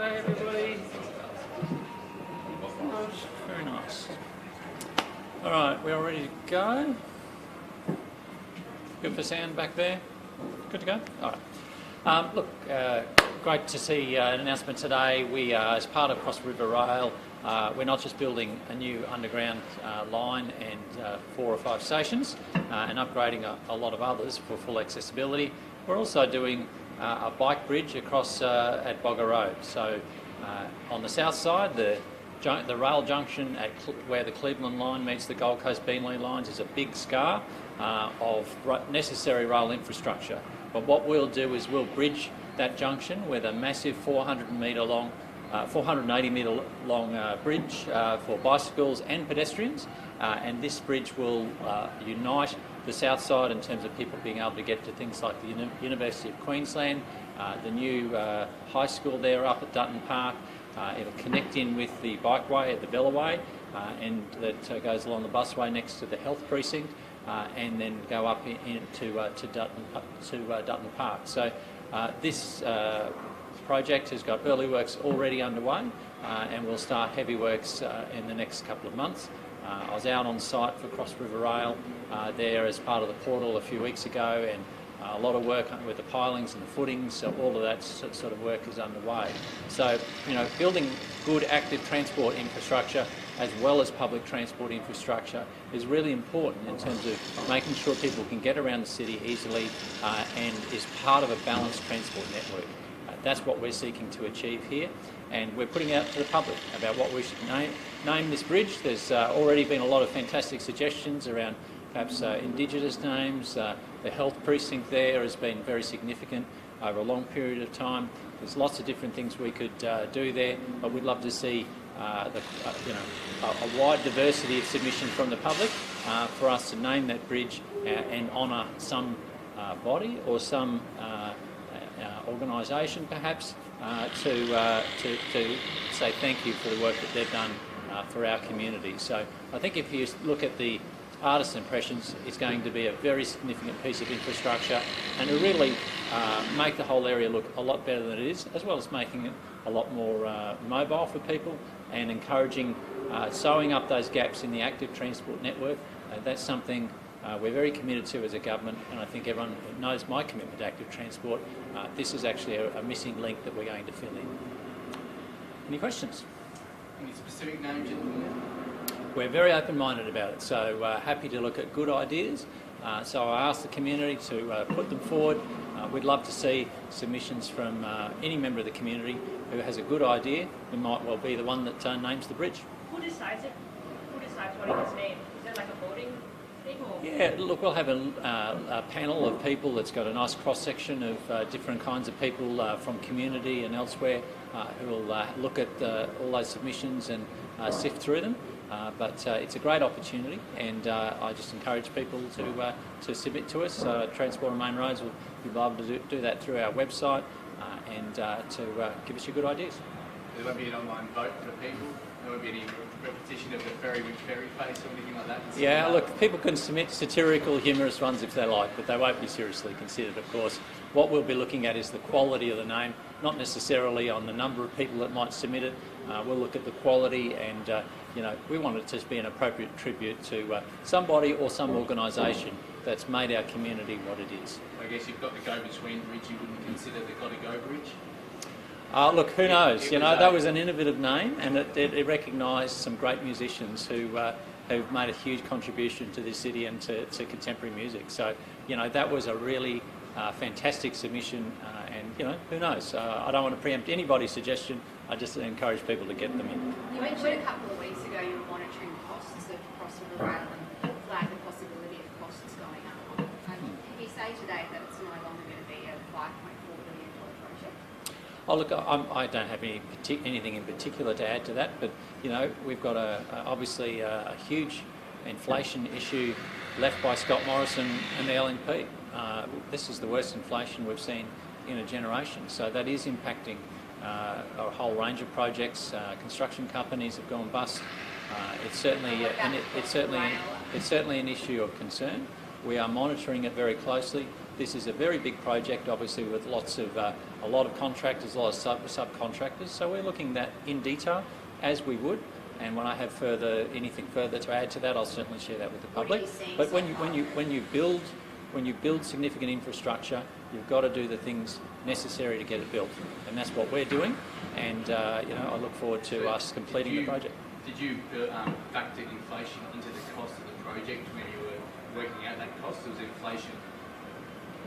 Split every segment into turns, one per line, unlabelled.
G'day everybody. Nice, very nice. All right, we're all ready to go. Good for sound back there? Good to go? All right. Look, great to see an announcement today. We, as part of Cross River Rail, we're not just building a new underground line and 4 or 5 stations and upgrading a lot of others for full accessibility. We're also doing a bike bridge across at Boggo Road. So on the south side, the rail junction at where the Cleveland line meets the Gold Coast Beenleigh lines is a big scar of necessary rail infrastructure. But what we'll do is we'll bridge that junction with a massive 480 metre long bridge for bicycles and pedestrians, and this bridge will unite the south side in terms of people being able to get to things like the University of Queensland, the new high school there up at Dutton Park. It'll connect in with the bikeway at the Bellaway, and that goes along the busway next to the health precinct, and then go up into Dutton Park. So this project has got early works already underway, and we'll start heavy works in the next couple of months. I was out on site for Cross River Rail there as part of the portal a few weeks ago, and a lot of work with the pilings and the footings, so all of that sort of work is underway. So, you know, building good active transport infrastructure as well as public transport infrastructure is really important in terms of making sure people can get around the city easily and is part of a balanced transport network. That's what we're seeking to achieve here, and we're putting out to the public about what we should name this bridge. There's already been a lot of fantastic suggestions around perhaps Indigenous names. The health precinct there has been very significant over a long period of time. There's lots of different things we could do there, but we'd love to see a wide diversity of submissions from the public for us to name that bridge and honour some body or some organisation perhaps to say thank you for the work that they've done for our community. So I think if you look at the artist's impressions, it's going to be a very significant piece of infrastructure and to really make the whole area look a lot better than it is, as well as making it a lot more mobile for people and encouraging sewing up those gaps in the active transport network. That's something we're very committed to as a government, and I think everyone knows my commitment to active transport. This is actually a missing link that we're going to fill in. Any questions?
Any specific names you're looking at?
We're very open-minded about it, so happy to look at good ideas. So I asked the community to put them forward. We'd love to see submissions from any member of the community who has a good idea, who might well be the one that names the bridge.
Who decides it? Who decides what it is named? Is there like a voting thing? Or?
Yeah, look, we'll have a panel of people that's got a nice cross-section of different kinds of people from community and elsewhere who will look at all those submissions and sift through them. But it's a great opportunity, and I just encourage people to submit to us. Transport and Main Roads will be able to do that through our website and to give us your good ideas.
There won't be an online vote for people? There won't be any repetition of the ferry with ferry face or anything like that?
Yeah, look, people can submit satirical, humorous ones if they like, but they won't be seriously considered, of course. What we'll be looking at is the quality of the name, not necessarily on the number of people that might submit it. We'll look at the quality, and you know, we want it to be an appropriate tribute to somebody or some organisation that's made our community what it is.
I guess you've got the Go-Between Bridge. You wouldn't consider the Gotta Go Bridge?
Look, who knows? You know, that was an innovative name, and it recognised some great musicians who've made a huge contribution to this city and to contemporary music. So, you know, that was a really fantastic submission, and you know, who knows? I don't want to preempt anybody's suggestion. I just encourage people to get them in.
You mentioned a couple of weeks ago you were monitoring costs of Cross River Rail and flagged the possibility of costs going up. Can you say today that it's no longer going to be a $5.4 billion project?
Oh, look, I don't have anything in particular to add to that, but you know, we've got obviously a huge inflation issue left by Scott Morrison and the LNP. This is the worst inflation we've seen in a generation, so that is impacting a whole range of projects. Construction companies have gone bust. It's certainly an issue of concern. We are monitoring it very closely. This is a very big project, obviously, with lots of a lot of contractors, a lot of subcontractors. So we're looking at that in detail, as we would. And when I have anything further to add to that, I'll certainly share that with the public. But when you build significant infrastructure, you've got to do the things necessary to get it built, and that's what we're doing. And I look forward to us completing the project.
Did you factor inflation into the cost of the project when you were working out that cost? Was inflation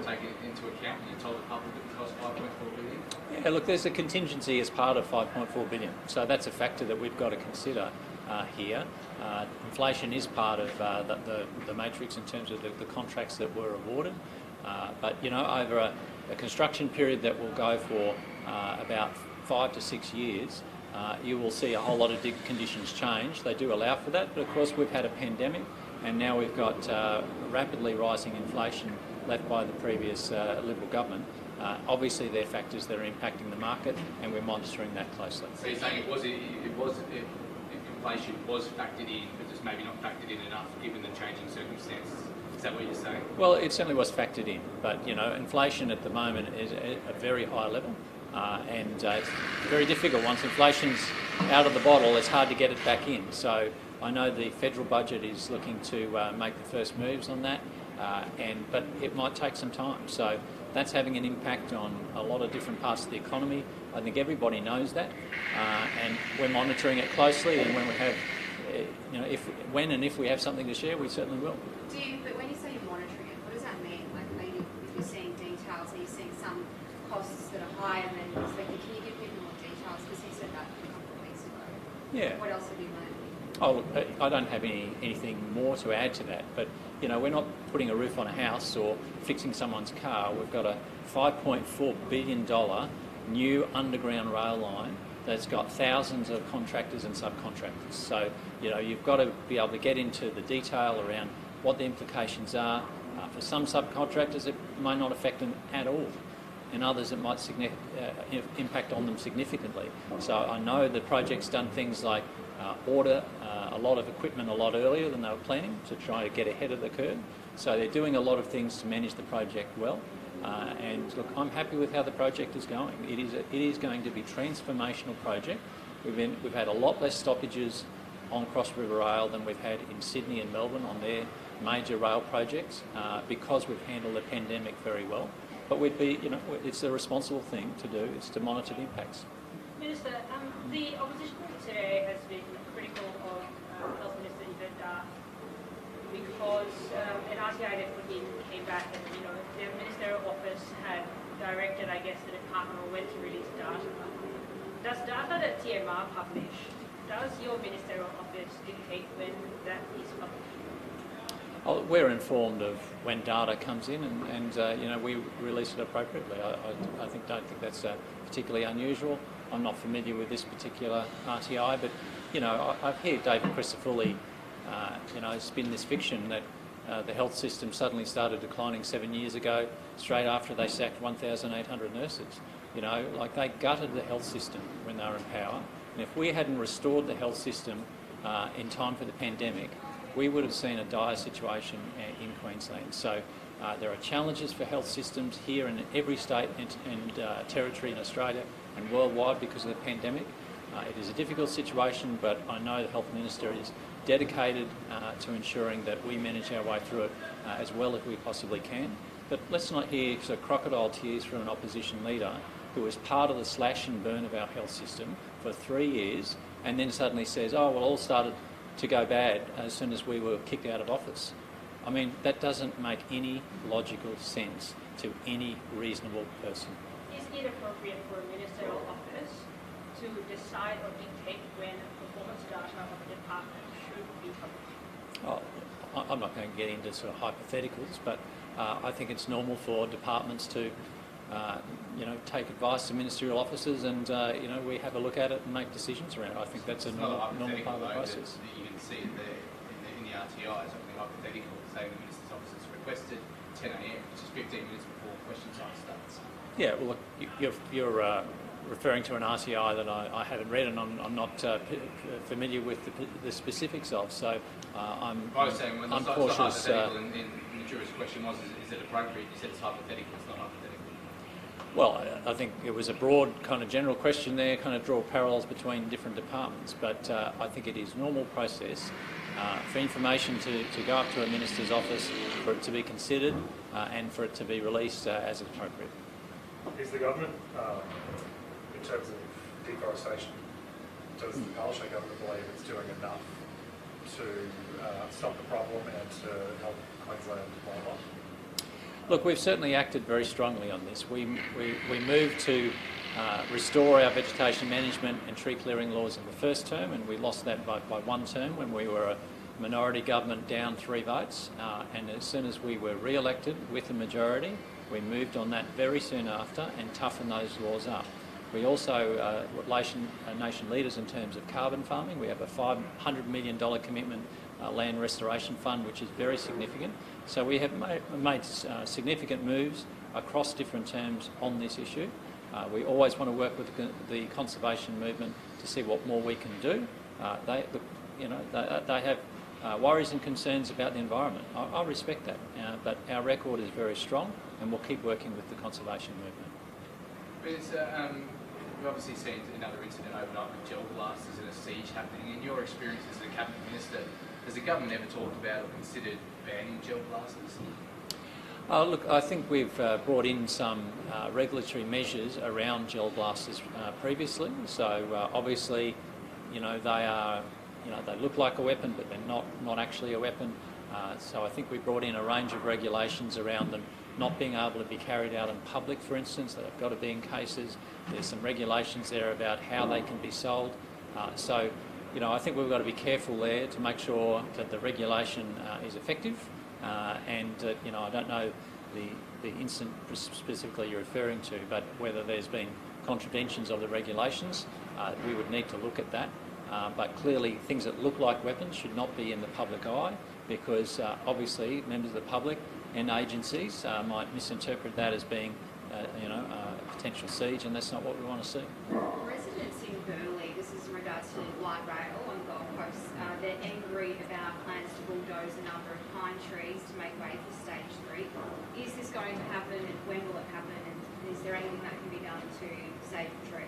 taken into account when you told the public it cost 5.4 billion?
Yeah, look, there's a contingency as part of 5.4 billion, so that's a factor that we've got to consider here. Inflation is part of the matrix in terms of the contracts that were awarded, but over a construction period that will go for about 5 to 6 years, you will see a whole lot of conditions change. They do allow for that, but of course we've had a pandemic, and now we've got rapidly rising inflation left by the previous Liberal government. Obviously, they're factors that are impacting the market, and we're monitoring that closely.
So you're saying inflation was factored in, but just maybe not factored in enough given the changing circumstances. Is that what you're saying?
Well, it certainly was factored in, but inflation at the moment is at a very high level, and it's very difficult. Once inflation's out of the bottle, it's hard to get it back in. So I know the federal budget is looking to make the first moves on that, but it might take some time. So that's having an impact on a lot of different parts of the economy. I think everybody knows that, and we're monitoring it closely. And when we have, if we have something to share, we certainly will.
But when you say you're monitoring it, what does that mean? Like maybe if you're seeing details, are you seeing some costs that are higher than you expected? Can you give people more details? Because you said that a couple of weeks ago.
Yeah.
What else have you learned?
Oh, look, I don't have anything more to add to that, but we're not putting a roof on a house or fixing someone's car. We've got a $5.4 billion new underground rail line that's got thousands of contractors and subcontractors. So, you've got to be able to get into the detail around what the implications are. For some subcontractors, it may not affect them at all. In others, it might impact on them significantly. So I know the project's done things like order a lot of equipment a lot earlier than they were planning to try to get ahead of the curve. So they're doing a lot of things to manage the project well. And look, I'm happy with how the project is going. It is going to be a transformational project. We've had a lot less stoppages on Cross River Rail than we've had in Sydney and Melbourne on their major rail projects because we've handled the pandemic very well. But it's the responsible thing to do, is to monitor the impacts.
Minister, the opposition today has been critical of Health Minister Yvette because an RTI they put in came back and their ministerial office had directed, I guess, the department on when to release data. Does data that TMR publish, does your ministerial office dictate when that is published?
We're informed of when data comes in, and we release it appropriately. I don't think that's particularly unusual. I'm not familiar with this particular RTI, but I've heard David Crisafulli, spin this fiction that the health system suddenly started declining 7 years ago, straight after they sacked 1,800 nurses. They gutted the health system when they were in power, and if we hadn't restored the health system in time for the pandemic, we would have seen a dire situation in Queensland. So there are challenges for health systems here in every state and territory in Australia and worldwide because of the pandemic. It is a difficult situation, but I know the Health Minister is dedicated to ensuring that we manage our way through it as well as we possibly can. But let's not hear crocodile tears from an opposition leader who was part of the slash and burn of our health system for 3 years and then suddenly says, all started to go bad as soon as we were kicked out of office. I mean, that doesn't make any logical sense to any reasonable person.
Is it appropriate for a ministerial office to decide or dictate when performance data of a department should be published?
I'm not going to get into hypotheticals, but I think it's normal for departments to take advice to ministerial officers, and we have a look at it and make decisions around it. I think that's a normal part of the process.
You can see it there in the RTI, something hypothetical, saying the minister's office has requested 10 a.m, which is 15 minutes before question time starts.
Yeah, well, look, you're referring to an RTI that I haven't read, and I'm not familiar with the specifics of. So I'm
I was saying, when
I'm
it's
cautious.
hypothetical in Drew's question was, is it appropriate? You said it's hypothetical, it's not hypothetical.
Well, I think it was a broad kind of general question there, kind of draw parallels between different departments, but I think it is normal process for information to go up to a minister's office, for it to be considered and for it to be released as appropriate.
Is the government, in terms of deforestation, does the Palaszczuk government believe it's doing enough to stop the problem and to help Queensland wildlife?
Look, we've certainly acted very strongly on this. We moved to restore our vegetation management and tree clearing laws in the first term, and we lost that by one term when we were a minority government down 3 votes. And as soon as we were re-elected with a majority, we moved on that very soon after and toughened those laws up. We also nation leaders in terms of carbon farming. We have a $500 million commitment land restoration fund, which is very significant. So we have made significant moves across different terms on this issue. We always want to work with the conservation movement to see what more we can do. They have worries and concerns about the environment. I respect that, but our record is very strong, and we'll keep working with the conservation movement.
We've obviously seen another incident overnight with gel blasters and a siege happening. In your experience as a cabinet minister, has the government ever talked about or considered banning gel blasters?
Look, I think we've brought in some regulatory measures around gel blasters previously. So obviously, they look like a weapon, but they're not actually a weapon. So I think we brought in a range of regulations around them not being able to be carried out in public, for instance. They've got to be in cases. There's some regulations there about how they can be sold. I think we've got to be careful there to make sure that the regulation is effective. I don't know the incident specifically you're referring to, but whether there's been contraventions of the regulations, we would need to look at that. But clearly, things that look like weapons should not be in the public eye, because obviously members of the public and agencies might misinterpret that as being, a potential siege, and that's not what we want to see.
Residents in Burleigh, this is in regards to light rail on the Gold Coast, they're angry about plans to bulldoze a number of pine trees to make way for stage 3. Is this going to happen, and when will it happen, and is there anything that can be done to save the trees?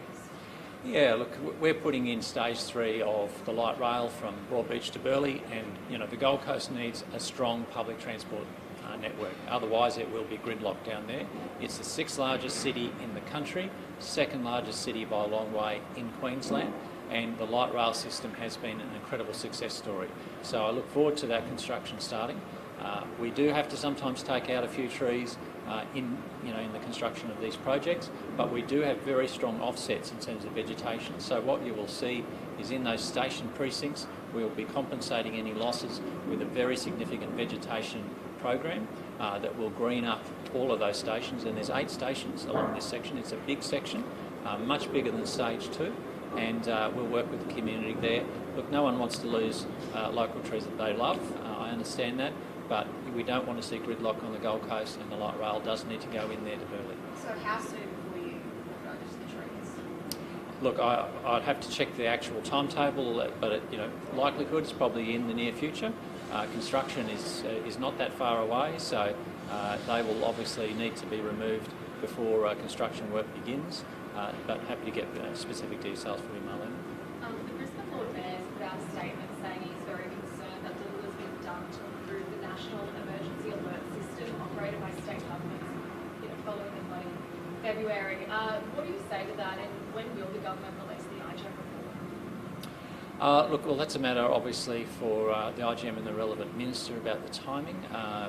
Yeah, look, we're putting in stage 3 of the light rail from Broadbeach to Burleigh, and the Gold Coast needs a strong public transport network. Otherwise, it will be gridlocked down there. It's the 6th largest city in the country, 2nd largest city by a long way in Queensland, and the light rail system has been an incredible success story. So I look forward to that construction starting. We do have to sometimes take out a few trees in the construction of these projects, but we do have very strong offsets in terms of vegetation. So what you will see is in those station precincts, we will be compensating any losses with a very significant vegetation program that will green up all of those stations. And there's 8 stations along this section. It's a big section, much bigger than stage 2. And we'll work with the community there. Look, no one wants to lose local trees that they love. I understand that. But we don't want to see gridlock on the Gold Coast, and the light rail does need to go in there to Burleigh.
So how soon before you bulldoze the trees?
Look, I'd have to check the actual timetable, but likelihood is probably in the near future. Construction is not that far away, so they will obviously need to be removed before construction work begins. But happy to get specific details for you, Marlene.
The Brisbane Lord Mayor's put out a statement saying he's very concerned that little has been done to improve the National Emergency Alert System operated by state governments following the flooding in February. What do you say to that, and when will the government release the IGM report?
Look, well, that's a matter obviously for the IGM and the relevant minister about the timing,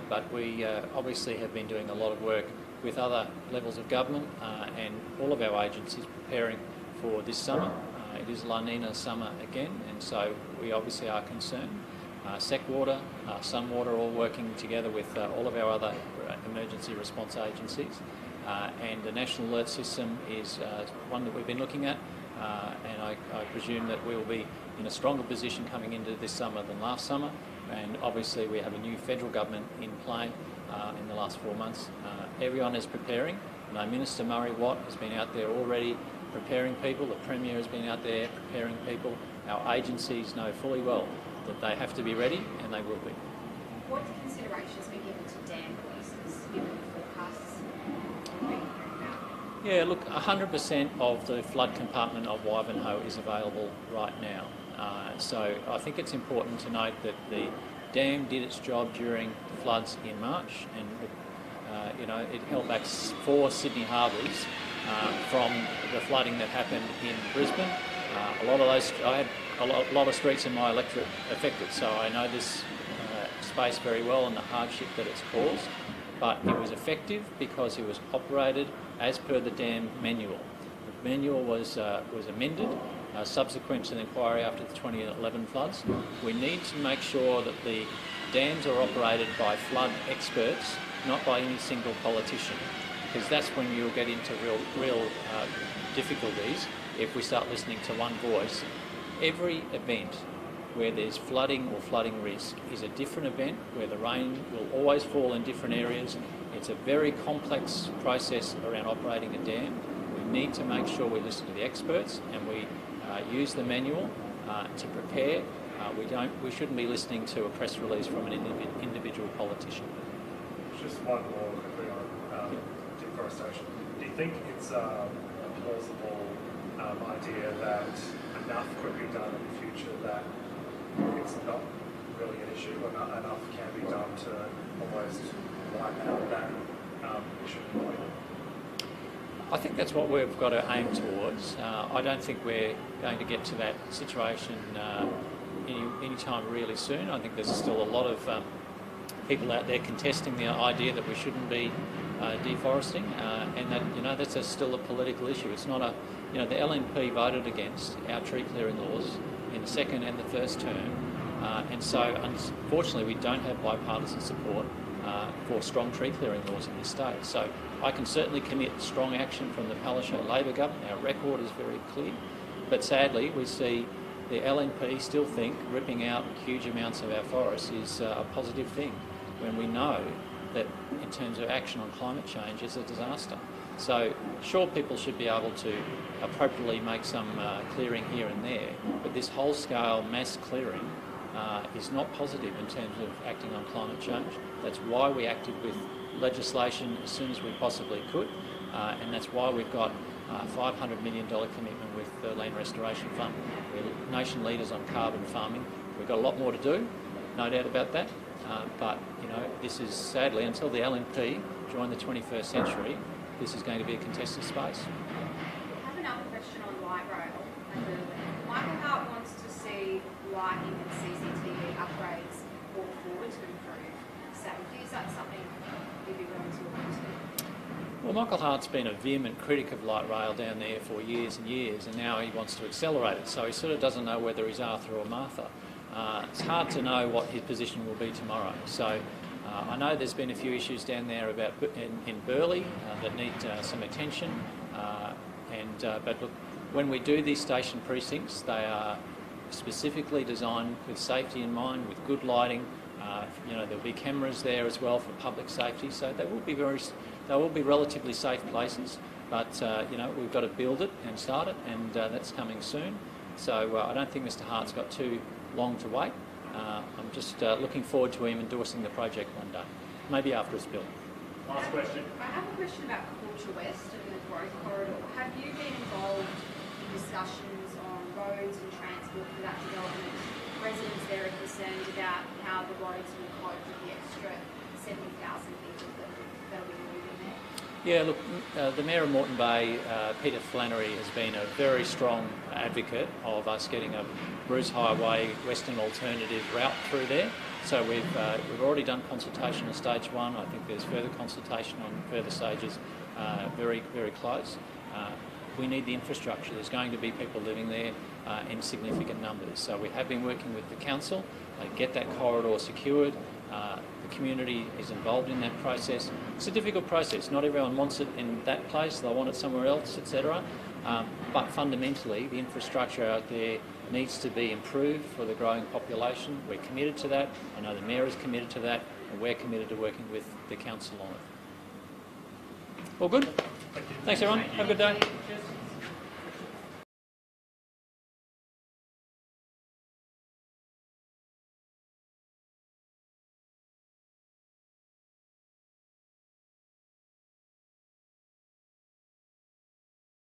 but we obviously have been doing a lot of work with other levels of government and all of our agencies preparing for this summer. It is La Nina summer again, and so we obviously are concerned. Seqwater, Sunwater, all working together with all of our other emergency response agencies. And the National Alert System is one that we've been looking at, and I presume that we will be in a stronger position coming into this summer than last summer. And obviously we have a new federal government in play in the last 4 months. Everyone is preparing. Minister Murray Watt has been out there already preparing people. The Premier has been out there preparing people. Our agencies know fully well that they have to be ready, and they will be.
what considerations be given to dam releases given the forecasts we've been hearing about?
Yeah, look, 100% of the flood compartment of Wivenhoe is available right now. So I think it's important to note that the dam did its job during the floods in March, and it held back 4 Sydney harbours from the flooding that happened in Brisbane. A lot of those, I had a lot of streets in my electorate affected, so I know this space very well and the hardship that it's caused. But it was effective because it was operated as per the dam manual. The manual was amended subsequent to the inquiry after the 2011 floods. We need to make sure that the dams are operated by flood experts, not by any single politician, because that's when you'll get into real difficulties if we start listening to one voice. Every event where there's flooding or flooding risk is a different event, where the rain will always fall in different areas. It's a very complex process around operating a dam. We need to make sure we listen to the experts and we use the manual to prepare. We shouldn't be listening to a press release from an individual politician.
Just one more quickly on deforestation. Do you think it's a plausible idea that enough could be done in the future that it's not really an issue, or not enough can be done to almost wipe out that issue completely?
I think that's what we've got to aim towards. I don't think we're going to get to that situation anytime really soon. I think there's still a lot of people out there contesting the idea that we shouldn't be deforesting, and that that's still a political issue. It's not the LNP voted against our tree clearing laws in the second and the first term, and so unfortunately we don't have bipartisan support for strong tree clearing laws in this state. So I can certainly commit strong action from the Palaszczuk Labor government. Our record is very clear, but sadly we see the LNP still think ripping out huge amounts of our forests is a positive thing, when we know that in terms of action on climate change is a disaster. So sure, people should be able to appropriately make some clearing here and there, but this whole-scale mass clearing is not positive in terms of acting on climate change. That's why we acted with legislation as soon as we possibly could, and that's why we've got a $500 million commitment with the Land Restoration Fund. We're nation leaders on carbon farming. We've got a lot more to do, no doubt about that, but this is sadly, until the LNP join the 21st century, this is going to be a contested space.
I have another question on light rail. Michael Hart wants to see lighting and CCTV upgrades brought forward to improve safety. Is that something you'd be willing to look into?
Well, Michael Hart's been a vehement critic of light rail down there for years and years, and now he wants to accelerate it, so he sort of doesn't know whether he's Arthur or Martha. It's hard to know what his position will be tomorrow. So I know there's been a few issues down there about in Burleigh that need some attention, but look, when we do these station precincts, they are specifically designed with safety in mind, with good lighting. There'll be cameras there as well for public safety, so they will be relatively safe places. But we've got to build it and start it, and that's coming soon. So I don't think Mr. Hart's got too long to wait. I'm just looking forward to him endorsing the project one day, maybe after it's built.
Last question.
I have a question about Culture West and the growth corridor. Have you been involved in discussions on roads and transport for that development? Residents there are concerned about how the roads will cope with the extra 70,000 people that'll be moving there.
Yeah, look, the Mayor of Moreton Bay, Peter Flannery, has been a very strong advocate of us getting a Bruce Highway Western alternative route through there. So we've already done consultation on stage 1. I think there's further consultation on further stages, very, very close. We need the infrastructure. There's going to be people living there in significant numbers. So we have been working with the council to get that corridor secured. The community is involved in that process. It's a difficult process. Not everyone wants it in that place. They want it somewhere else, etc. But fundamentally, the infrastructure out there needs to be improved for the growing population. We're committed to that. I know the Mayor is committed to that, and we're committed to working with the council on it. All good?
Thank you.
Thanks, everyone. Have a good day.
Cheers.